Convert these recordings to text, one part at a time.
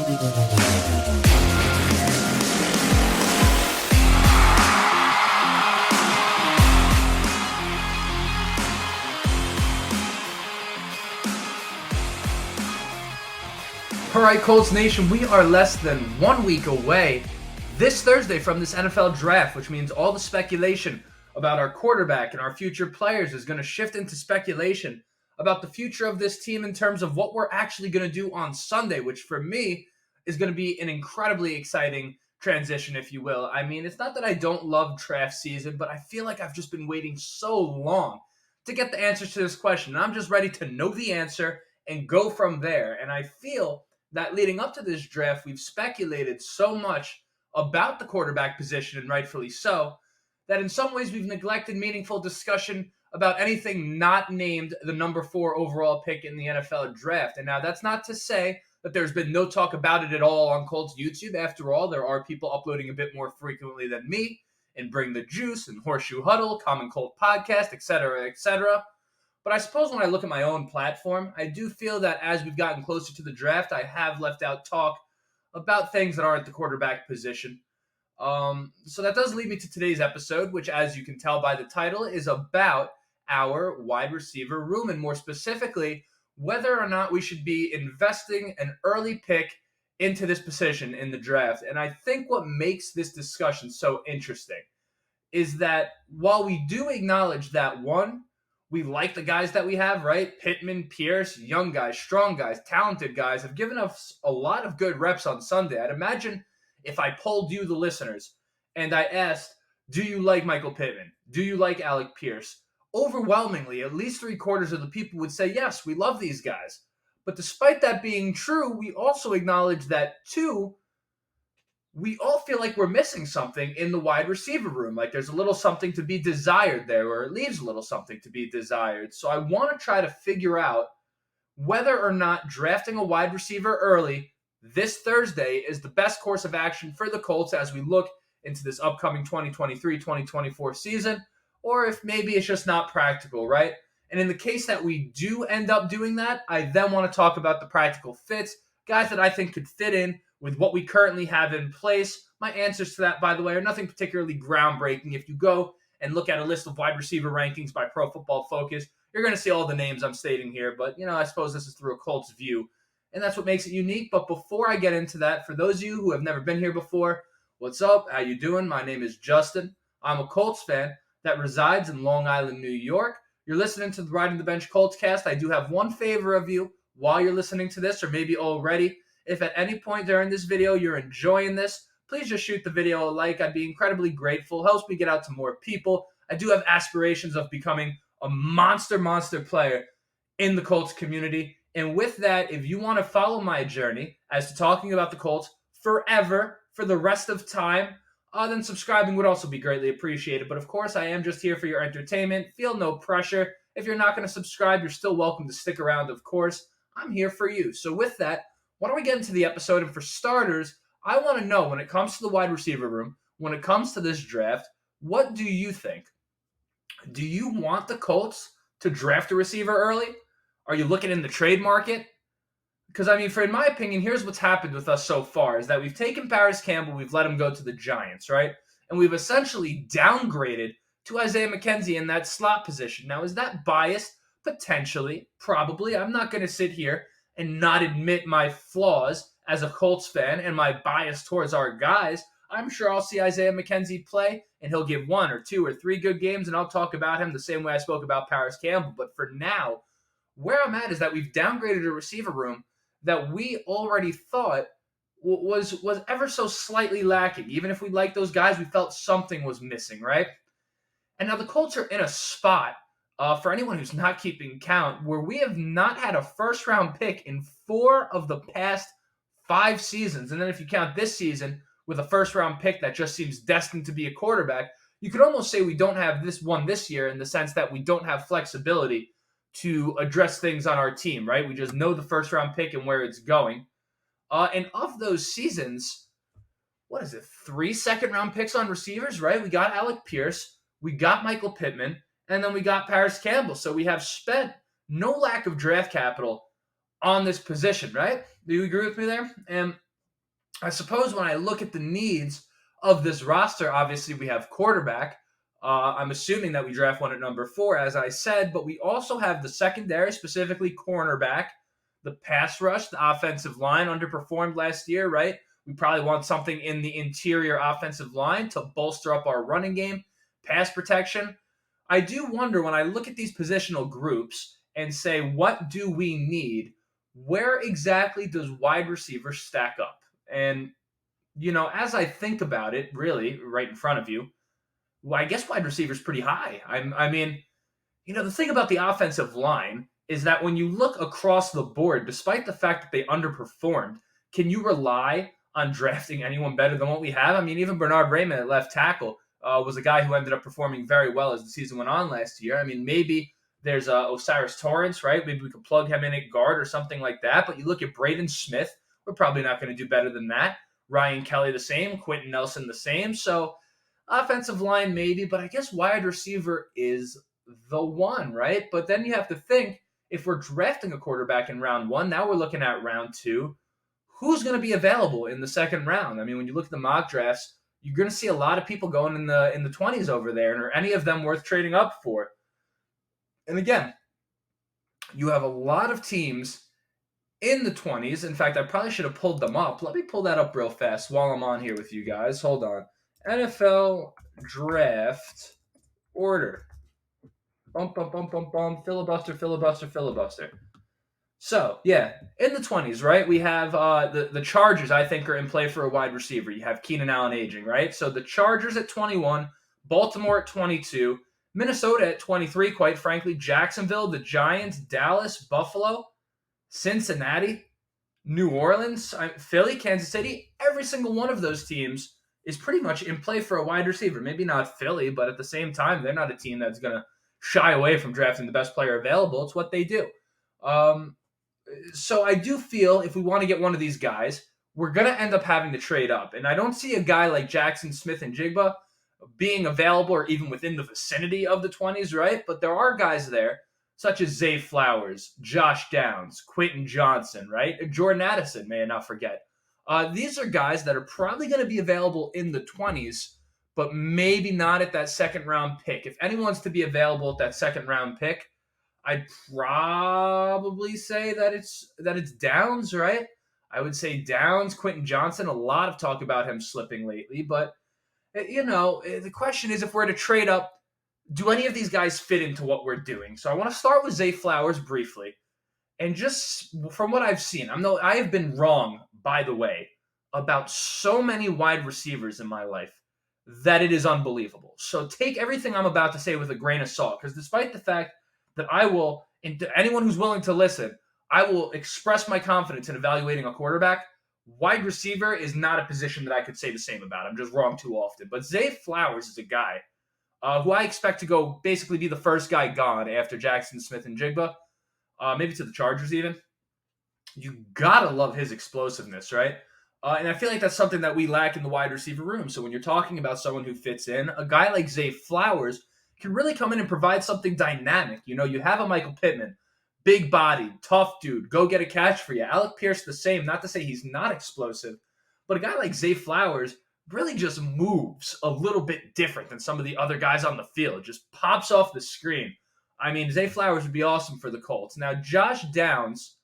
All right, Colts Nation, we are less than 1 week away this Thursday from this NFL draft, which means all the speculation about our quarterback and our future players is going to shift into speculation about the future of this team in terms of what we're actually going to do on Sunday, which for me is going to be an incredibly exciting transition, if you will. I mean, it's not that I don't love draft season, but I feel like I've just been waiting so long to get the answers to this question. And I'm just ready to know the answer and go from there. And I feel that leading up to this draft, we've speculated so much about the quarterback position, and rightfully so, that in some ways we've neglected meaningful discussion about anything not named the number 4 overall pick in the NFL draft. And now that's not to say that there's been no talk about it at all on Colts YouTube. After all, there are people uploading a bit more frequently than me, and Bring the Juice, and Horseshoe Huddle, Common Colt Podcast, etc., etc. But I suppose when I look at my own platform, I do feel that as we've gotten closer to the draft, I have left out talk about things that aren't the quarterback position. So that does lead me to today's episode, which, as you can tell by the title, is about our wide receiver room, and more specifically, whether or not we should be investing an early pick into this position in the draft. And I think what makes this discussion so interesting is that while we do acknowledge that, one, we like the guys that we have, right? Pittman, Pierce, young guys, strong guys, talented guys have given us a lot of good reps on Sunday. I'd imagine if I polled you, the listeners, and I asked, do you like Michael Pittman? Do you like Alec Pierce? Overwhelmingly, at least 3/4 of the people would say, yes, we love these guys. But despite that being true, we also acknowledge that, two, we all feel like we're missing something in the wide receiver room. Like there's a little something to be desired there, or it leaves a little something to be desired. So I want to try to figure out whether or not drafting a wide receiver early this Thursday is the best course of action for the Colts as we look into this upcoming 2023-2024 season, or if maybe it's just not practical, right? And in the case that we do end up doing that, I then want to talk about the practical fits, guys that I think could fit in with what we currently have in place. My answers to that, by the way, are nothing particularly groundbreaking. If you go and look at a list of wide receiver rankings by Pro Football Focus, you're going to see all the names I'm stating here. But, I suppose this is through a Colts view, and that's what makes it unique. But before I get into that, for those of you who have never been here before, what's up? How you doing? My name is Justin. I'm a Colts fan that resides in Long Island, New York. You're listening to the Riding the Bench Colts cast. I do have one favor of you while you're listening to this, or maybe already. If at any point during this video you're enjoying this, please just shoot the video a like. I'd be incredibly grateful. Helps me get out to more people. I do have aspirations of becoming a monster player in the Colts community. And with that, if you want to follow my journey as to talking about the Colts forever, for the rest of time, then subscribing would also be greatly appreciated. But of course, I am just here for your entertainment. Feel no pressure. If you're not going to subscribe, you're still welcome to stick around, of course. I'm here for you. So with that, why don't we get into the episode? And for starters, I want to know, when it comes to the wide receiver room, when it comes to this draft, what do you think? Do you want the Colts to draft a receiver early? Are you looking in the trade market? Because, in my opinion, here's what's happened with us so far, is that we've taken Paris Campbell, we've let him go to the Giants, right? And we've essentially downgraded to Isaiah McKenzie in that slot position. Now, is that biased? Potentially, probably. I'm not going to sit here and not admit my flaws as a Colts fan and my bias towards our guys. I'm sure I'll see Isaiah McKenzie play, and he'll give 1 or 2 or 3 good games, and I'll talk about him the same way I spoke about Paris Campbell. But for now, where I'm at is that we've downgraded a receiver room that we already thought was ever so slightly lacking. Even if we liked those guys, we felt something was missing, right? And now the Colts are in a spot, for anyone who's not keeping count, where we have not had a first-round pick in 4 of the past 5 seasons. And then if you count this season with a first-round pick that just seems destined to be a quarterback, you could almost say we don't have this one this year, in the sense that we don't have flexibility to address things on our team, right? We just know the first-round pick and where it's going. And of those seasons, 3 second-round picks on receivers, right? We got Alec Pierce, we got Michael Pittman, and then we got Paris Campbell. So we have spent no lack of draft capital on this position, right? Do you agree with me there? And I suppose when I look at the needs of this roster, obviously we have quarterback. I'm assuming that we draft one at number 4, as I said, but we also have the secondary, specifically cornerback, the pass rush, the offensive line underperformed last year, right? We probably want something in the interior offensive line to bolster up our running game, pass protection. I do wonder when I look at these positional groups and say, what do we need? Where exactly does wide receiver stack up? And, as I think about it, really, right in front of you, well, I guess wide receiver is pretty high. I mean, the thing about the offensive line is that when you look across the board, despite the fact that they underperformed, can you rely on drafting anyone better than what we have? I mean, even Bernard Raymond at left tackle was a guy who ended up performing very well as the season went on last year. I mean, maybe there's Osiris Torrance, right? Maybe we could plug him in at guard or something like that. But you look at Braden Smith, we're probably not going to do better than that. Ryan Kelly the same, Quentin Nelson the same. So offensive line maybe, but I guess wide receiver is the one, right? But then you have to think, if we're drafting a quarterback in round 1, now we're looking at round 2. Who's going to be available in the second round? I mean, when you look at the mock drafts, you're going to see a lot of people going in the 20s over there, and are any of them worth trading up for? And again, you have a lot of teams in the 20s. In fact, I probably should have pulled them up. Let me pull that up real fast while I'm on here with you guys. Hold on. NFL draft order. Bum, bum, bum, bum, bum. Filibuster, filibuster, filibuster. So, yeah, in the 20s, right, we have the Chargers, I think, are in play for a wide receiver. You have Keenan Allen aging, right? So the Chargers at 21, Baltimore at 22, Minnesota at 23, quite frankly, Jacksonville, the Giants, Dallas, Buffalo, Cincinnati, New Orleans, Philly, Kansas City. Every single one of those teams is pretty much in play for a wide receiver. Maybe not Philly, but at the same time, they're not a team that's going to shy away from drafting the best player available. It's what they do. So I do feel if we want to get one of these guys, we're going to end up having to trade up. And I don't see a guy like Jackson Smith and Jigba being available or even within the vicinity of the 20s, right? But there are guys there, such as Zay Flowers, Josh Downs, Quentin Johnston, right? Jordan Addison, may I not forget. These are guys that are probably going to be available in the 20s, but maybe not at that second round pick. If anyone's to be available at that second round pick, I'd probably say that it's Downs, right? I would say Downs, Quentin Johnston. A lot of talk about him slipping lately, but the question is, if we're to trade up, do any of these guys fit into what we're doing? So I want to start with Zay Flowers briefly, and just from what I've seen, I have been wrong, by the way, about so many wide receivers in my life that it is unbelievable. So take everything I'm about to say with a grain of salt, because despite the fact that I will, and to anyone who's willing to listen, I will express my confidence in evaluating a quarterback. Wide receiver is not a position that I could say the same about. I'm just wrong too often. But Zay Flowers is a guy who I expect to go basically be the first guy gone after Jackson Smith and Jigba, maybe to the Chargers even. You gotta love his explosiveness, right? And I feel like that's something that we lack in the wide receiver room. So when you're talking about someone who fits in, a guy like Zay Flowers can really come in and provide something dynamic. You have a Michael Pittman, big body, tough dude, go get a catch for you. Alec Pierce the same, not to say he's not explosive, but a guy like Zay Flowers really just moves a little bit different than some of the other guys on the field. Just pops off the screen. I mean, Zay Flowers would be awesome for the Colts. Now, Josh Downs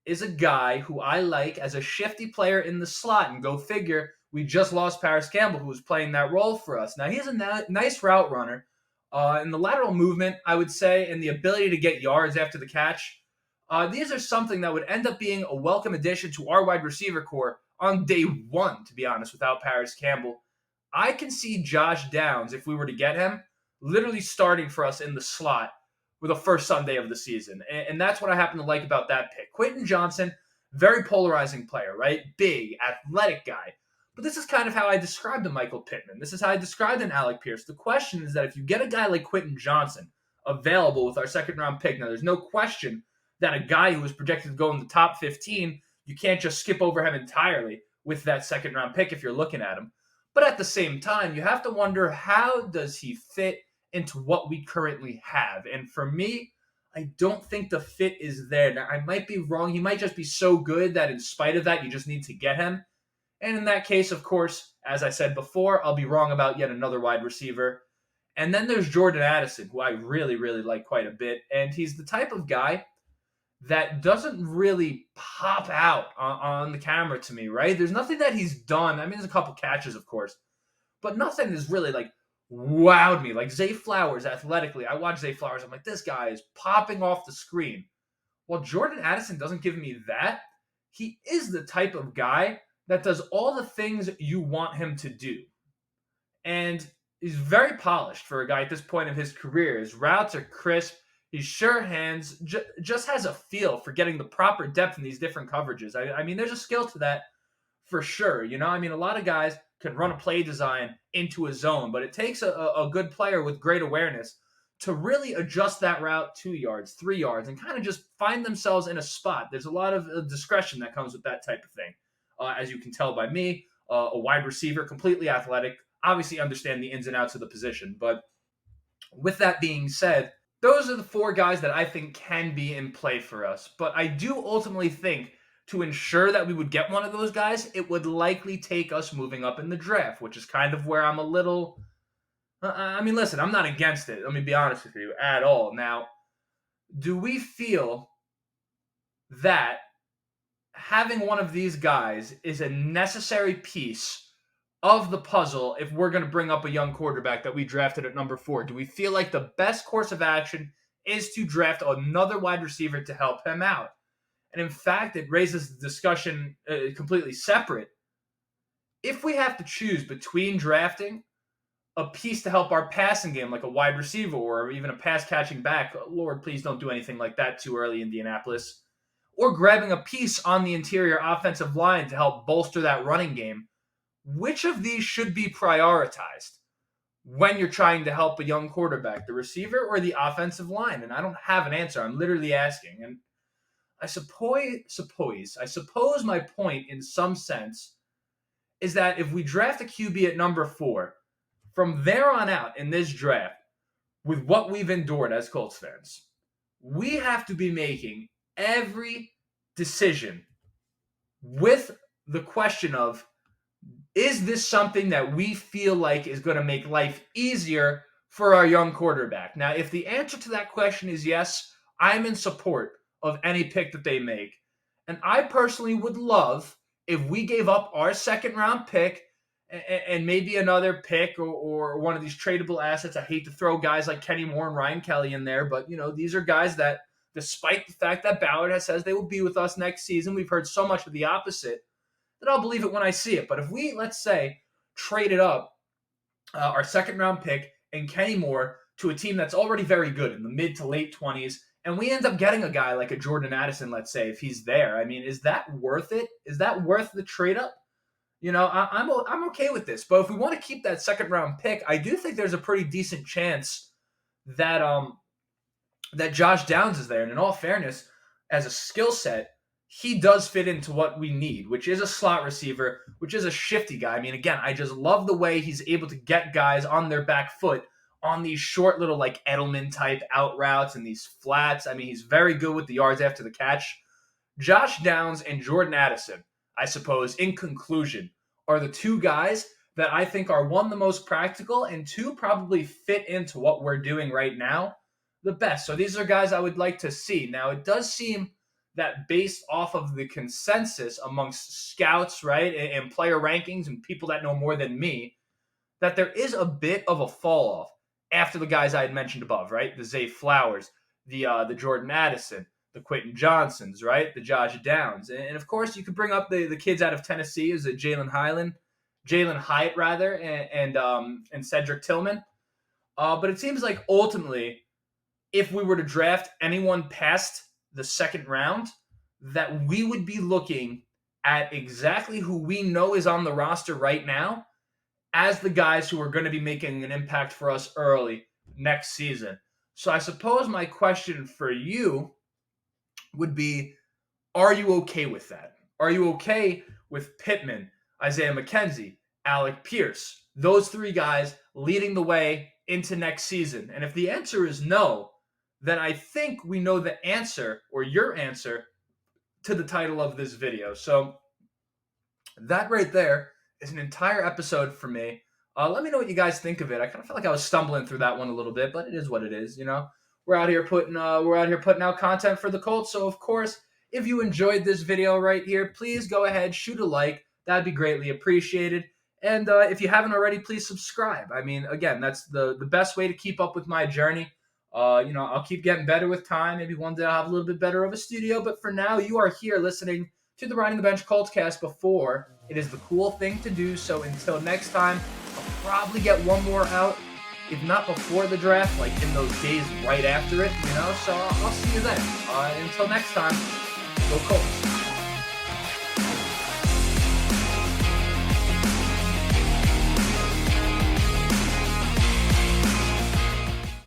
is a guy who I like as a shifty player in the slot, and go figure, we just lost Paris Campbell, who was playing that role for us. Now, he's a nice route runner. And the lateral movement, I would say, and the ability to get yards after the catch, these are something that would end up being a welcome addition to our wide receiver core on day one, to be honest, without Paris Campbell. I can see Josh Downs, if we were to get him, literally starting for us in the slot with the first Sunday of the season. And that's what I happen to like about that pick. Quentin Johnston, very polarizing player, right? Big, athletic guy. But this is kind of how I described a Michael Pittman. This is how I described an Alec Pierce. The question is that if you get a guy like Quentin Johnston available with our second round pick, now there's no question that a guy who was projected to go in the top 15, you can't just skip over him entirely with that second round pick if you're looking at him. But at the same time, you have to wonder, how does he fit into what we currently have? And for me, I don't think the fit is there. Now, I might be wrong. He might just be so good that in spite of that, you just need to get him. And in that case, of course, as I said before, I'll be wrong about yet another wide receiver. And then there's Jordan Addison, who I really, really like quite a bit. And he's the type of guy that doesn't really pop out on the camera to me, right? There's nothing that he's done. I mean, there's a couple catches, of course, but nothing has really like wowed me. Like Zay Flowers athletically. I watch Zay Flowers. I'm like, this guy is popping off the screen. Well, Jordan Addison doesn't give me that. He is the type of guy that does all the things you want him to do. And he's very polished for a guy at this point of his career. His routes are crisp. He's sure hands, just has a feel for getting the proper depth in these different coverages. I mean, there's a skill to that for sure. You know, I mean, a lot of guys can run a play design into a zone, but it takes a good player with great awareness to really adjust that route 2 yards, 3 yards, and kind of just find themselves in a spot. There's a lot of discretion that comes with that type of thing. As you can tell by me, a wide receiver, completely athletic, obviously understand the ins and outs of the position. But with that being said, those are the 4 guys that I think can be in play for us. But I do ultimately think to ensure that we would get one of those guys, it would likely take us moving up in the draft, which is kind of where I'm a little... I mean, listen, I'm not against it. Let me be honest with you at all. Now, do we feel that having one of these guys is a necessary piece of the puzzle if we're going to bring up a young quarterback that we drafted at number 4? Do we feel like the best course of action is to draft another wide receiver to help him out? And in fact, it raises the discussion completely separate. If we have to choose between drafting a piece to help our passing game, like a wide receiver or even a pass catching back, Lord, please don't do anything like that too early, Indianapolis, or grabbing a piece on the interior offensive line to help bolster that running game, which of these should be prioritized when you're trying to help a young quarterback, the receiver or the offensive line? And I don't have an answer. I'm literally asking. And I suppose my point in some sense is that if we draft a QB at number 4, from there on out in this draft, with what we've endured as Colts fans, we have to be making every decision with the question of, is this something that we feel like is going to make life easier for our young quarterback? Now, if the answer to that question is yes, I'm in support of any pick that they make. And I personally would love if we gave up our second-round pick and maybe another pick or one of these tradable assets. I hate to throw guys like Kenny Moore and Ryan Kelly in there, but, you know, these are guys that, despite the fact that Ballard has says they will be with us next season, we've heard so much of the opposite that I'll believe it when I see it. But if we, let's say, traded up our second-round pick and Kenny Moore to a team that's already very good in the mid to late 20s, and we end up getting a guy like a Jordan Addison, let's say, if he's there, I mean, is that worth it? Is that worth the trade-up? You know, I'm okay with this. But if we want to keep that second-round pick, I do think there's a pretty decent chance that that Josh Downs is there. And in all fairness, as a skill set, he does fit into what we need, which is a slot receiver, which is a shifty guy. I mean, again, I just love the way he's able to get guys on their back foot on these short little like Edelman-type out routes and these flats. I mean, he's very good with the yards after the catch. Josh Downs and Jordan Addison, I suppose, in conclusion, are the 2 guys that I think are, 1, the most practical, and 2, probably fit into what we're doing right now the best. So these are guys I would like to see. Now, it does seem that based off of the consensus amongst scouts, right, and player rankings and people that know more than me, that there is a bit of a fall off after the guys I had mentioned above, right? The Zay Flowers, the Jordan Addison, the Quentin Johnstons, right? The Josh Downs. And of course, you could bring up the kids out of Tennessee, is it Jalen Hyatt, rather, and Cedric Tillman. But it seems like ultimately, if we were to draft anyone past the second round, that we would be looking at exactly who we know is on the roster right now as the guys who are going to be making an impact for us early next season. So I suppose my question for you would be, are you okay with that? Are you okay with Pittman, Isaiah McKenzie, Alec Pierce, those 3 guys leading the way into next season? And if the answer is no, then I think we know the answer, or your answer, to the title of this video. So That right there is an entire episode for me. Let me know what you guys think of it. I kind of felt like I was stumbling through that one a little bit, but it is what it is. We're out here putting out content for the Colts. So of course, if you enjoyed this video right here, please go ahead, shoot a like. That'd be greatly appreciated. And if you haven't already, please subscribe. I mean, again, that's the best way to keep up with my journey. I'll keep getting better with time. Maybe one day I'll have a little bit better of a studio. But for now, you are here listening to the Riding the Bench Colts cast before. It is the cool thing to do. So until next time, I'll probably get one more out, if not before the draft, like in those days right after it, So I'll see you then. Until next time, go Colts.